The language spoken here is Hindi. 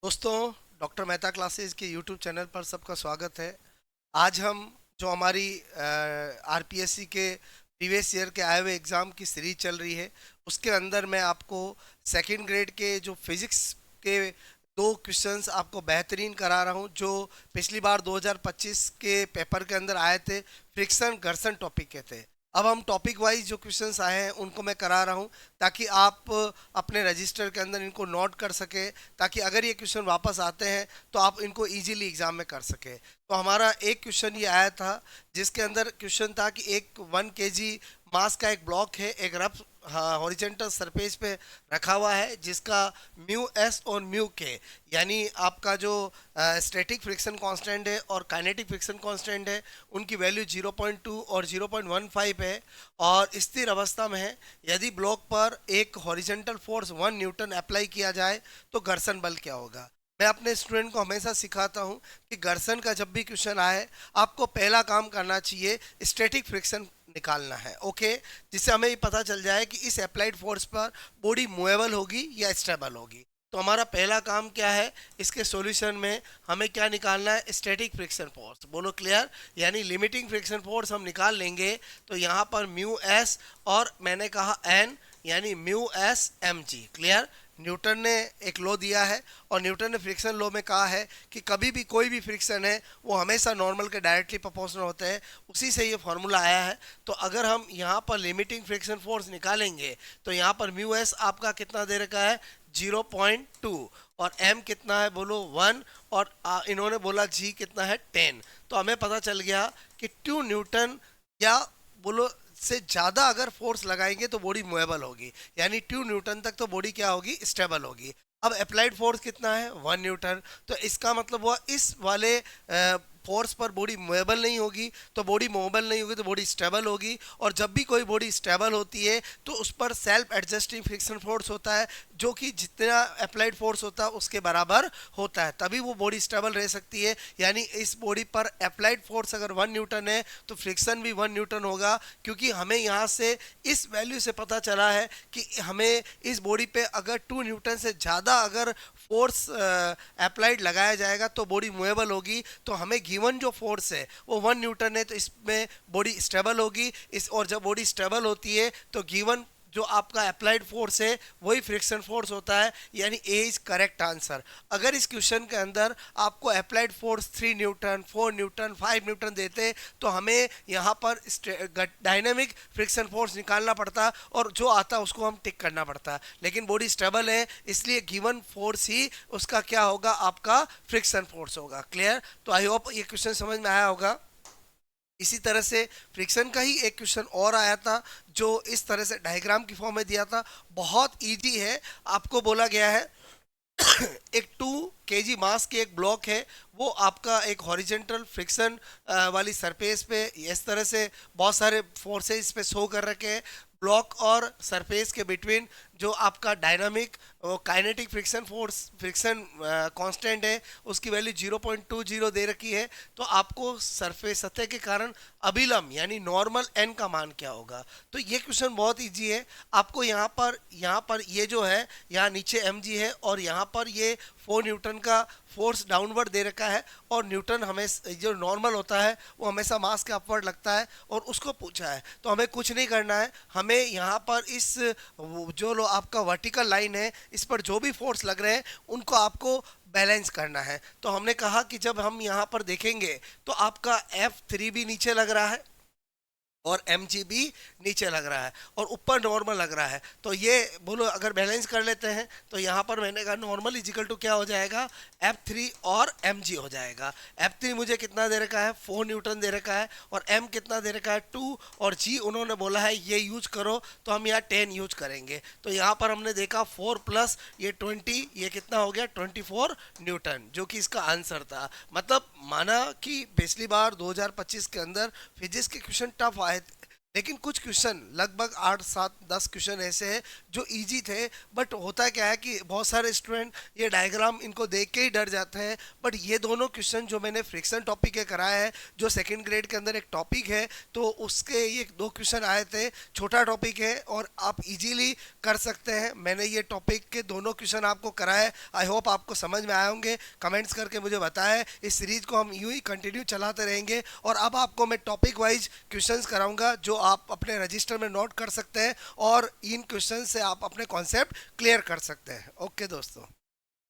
दोस्तों, डॉक्टर मेहता क्लासेस के यूट्यूब चैनल पर सबका स्वागत है। आज हम जो हमारी आरपीएससी के प्रीवियस ईयर के आए हुए एग्ज़ाम की सीरीज चल रही है, उसके अंदर मैं आपको सेकंड ग्रेड के जो फिज़िक्स के दो क्वेश्चंस आपको बेहतरीन करा रहा हूं, जो पिछली बार 2025 के पेपर के अंदर आए थे। फ्रिक्शन घर्षण टॉपिक के थे। अब हम टॉपिक वाइज जो क्वेश्चंस आए हैं उनको मैं करा रहा हूं, ताकि आप अपने रजिस्टर के अंदर इनको नोट कर सके, ताकि अगर ये क्वेश्चन वापस आते हैं तो आप इनको इजीली एग्जाम में कर सके। तो हमारा एक क्वेश्चन ये आया था, जिसके अंदर क्वेश्चन था कि एक 1 kg मास का एक ब्लॉक है, एक रफ हॉरिजेंटल सरफेस पे रखा हुआ है, जिसका म्यू एस और म्यू के यानी आपका जो स्टैटिक फ्रिक्शन कांस्टेंट है और काइनेटिक फ्रिक्शन कांस्टेंट है, उनकी वैल्यू 0.2 और 0.15 है और स्थिर अवस्था में है। यदि ब्लॉक पर एक हॉरिजेंटल फोर्स 1 न्यूटन अप्लाई किया जाए तो घर्षण बल क्या होगा। मैं अपने स्टूडेंट को हमेशा सिखाता हूं कि घर्षण का जब भी क्वेश्चन आए, आपको पहला काम करना चाहिए स्टैटिक फ्रिक्शन निकालना है। ओके, जिससे हमें ये पता चल जाए कि इस अप्लाइड फोर्स पर बॉडी मूवेबल होगी या स्टेबल होगी। तो हमारा पहला काम क्या है, इसके सॉल्यूशन में हमें क्या निकालना है, स्टैटिक फ्रिक्शन फोर्स। बोलो क्लियर। यानी लिमिटिंग फ्रिक्शन फोर्स हम निकाल लेंगे तो यहाँ पर म्यू एस और मैंने कहा एन, यानी mu S M G. Clear. Newton ने एक लॉ दिया है और न्यूटन ने फ्रिक्शन लॉ में कहा है कि कभी भी कोई भी फ्रिक्शन है वो हमेशा नॉर्मल के डायरेक्टली प्रोपोर्शनल होते हैं। उसी से ये फॉर्मूला आया है। तो अगर हम यहाँ पर लिमिटिंग फ्रिक्शन फोर्स निकालेंगे तो यहाँ पर म्यू एस आपका कितना दे रखा है, 0.2, और m कितना है, बोलो 1, और इन्होंने बोला g कितना है, 10। तो हमें पता चल गया कि 2 न्यूटन या बोलो से ज़्यादा अगर फोर्स लगाएंगे तो बॉडी मूवेबल होगी, यानी 2 न्यूटन तक तो बॉडी क्या होगी, स्टेबल होगी। अब अप्लाइड फोर्स कितना है, 1 न्यूटन। तो इसका मतलब हुआ इस वाले फोर्स पर बॉडी मूवेबल नहीं होगी, तो बॉडी मूवेबल नहीं होगी तो बॉडी स्टेबल होगी। और जब भी कोई बॉडी स्टेबल होती है तो उस पर सेल्फ एडजस्टिंग फ्रिक्शन फोर्स होता है, जो कि जितना अप्लाइड फोर्स होता है उसके बराबर होता है, तभी वो बॉडी स्टेबल रह सकती है। यानी इस बॉडी पर अप्लाइड फोर्स अगर 1 न्यूटन है तो फ्रिक्शन भी 1 न्यूटन होगा, क्योंकि हमें यहाँ से इस वैल्यू से पता चला है कि हमें इस बॉडी पे अगर 2 न्यूटन से ज़्यादा अगर फोर्स अप्लाइड लगाया जाएगा तो बॉडी मूवेबल होगी। तो हमें गिवन जो फोर्स है वो 1 न्यूटन है, तो इसमें बॉडी स्टेबल होगी। इस और जब बॉडी स्टेबल होती है तो गिवन जो आपका अप्लाइड फोर्स है वही फ्रिक्शन फोर्स होता है, यानी ए इज करेक्ट आंसर। अगर इस क्वेश्चन के अंदर आपको applied force 3 Newton, 4 Newton, 5 Newton देते तो हमें यहाँ पर डायनेमिक फ्रिक्शन फोर्स निकालना पड़ता और जो आता उसको हम टिक करना पड़ता। लेकिन बॉडी स्टेबल है, इसलिए गिवन फोर्स ही उसका क्या होगा, आपका फ्रिक्शन फोर्स होगा। क्लियर। तो आई होप ये क्वेश्चन समझ में आया होगा। इसी तरह से फ्रिक्शन का ही एक क्वेश्चन और आया था, जो इस तरह से डायग्राम की फॉर्म में दिया था। बहुत इजी है। आपको बोला गया है एक 2 kg मास के एक ब्लॉक है, वो आपका एक हॉरिजेंटल फ्रिक्शन वाली सरफेस पे इस तरह से बहुत सारे फोर्सेस पे शो कर रखे हैं। ब्लॉक और सरफेस के बिटवीन जो आपका dynamic kinetic friction force friction constant है, उसकी वैल्यू 0.20 दे रखी है। तो आपको सरफेस सतह के कारण अभिलंब यानी नॉर्मल एन का मान क्या होगा। तो ये क्वेश्चन बहुत इजी है। आपको यहाँ पर ये जो है, यहाँ नीचे एम जी है और यहाँ पर ये 4 न्यूटन का फोर्स डाउनवर्ड दे रखा है, और न्यूटन हमें जो नॉर्मल होता है वो हमेशा मास के अपवर्ड लगता है, और उसको पूछा है। तो हमें कुछ नहीं करना है, हमें यहाँ पर इस जो लो आपका वर्टिकल लाइन है, इस पर जो भी फोर्स लग रहे हैं उनको आपको बैलेंस करना है। तो हमने कहा कि जब हम यहाँ पर देखेंगे तो आपका F3 भी नीचे लग रहा है और एम जी भी नीचे लग रहा है और ऊपर नॉर्मल लग रहा है। तो ये बोलो अगर बैलेंस कर लेते हैं तो यहाँ पर मैंने कहा नॉर्मल इजिकल टू क्या हो जाएगा, F3 और एम जी हो जाएगा। F3 मुझे कितना दे रखा है, 4 न्यूटन दे रखा है, और m कितना दे रखा है, 2, और g उन्होंने बोला है ये यूज करो, तो हम यहाँ 10 यूज करेंगे। तो यहाँ पर हमने देखा 4 प्लस ये 20, ये कितना हो गया, 24 न्यूटन, जो कि इसका आंसर था। मतलब माना कि पिछली बार 2025 के अंदर फिजिक्स के क्वेश्चन टफ आए थे, लेकिन कुछ क्वेश्चन लगभग 8 7 10 क्वेश्चन ऐसे हैं जो इजी थे। बट होता क्या है कि बहुत सारे स्टूडेंट ये डायग्राम इनको देख के ही डर जाते हैं। बट ये दोनों क्वेश्चन जो मैंने फ्रिक्शन टॉपिक के कराया है, जो सेकंड ग्रेड के अंदर एक टॉपिक है, तो उसके ये 2 क्वेश्चन आए थे। छोटा टॉपिक है और आप इजीली कर सकते हैं। मैंने ये टॉपिक के दोनों क्वेश्चन आपको कराए। आई होप आपको समझ में आए होंगे। कमेंट्स करके मुझे बताएं। इस सीरीज को हम यूं ही कंटिन्यू चलाते रहेंगे और अब आपको मैं टॉपिक वाइज क्वेश्चंस कराऊंगा जो आप अपने रजिस्टर में नोट कर सकते हैं और इन क्वेश्चन से आप अपने कॉन्सेप्ट क्लियर कर सकते हैं। ओके दोस्तों।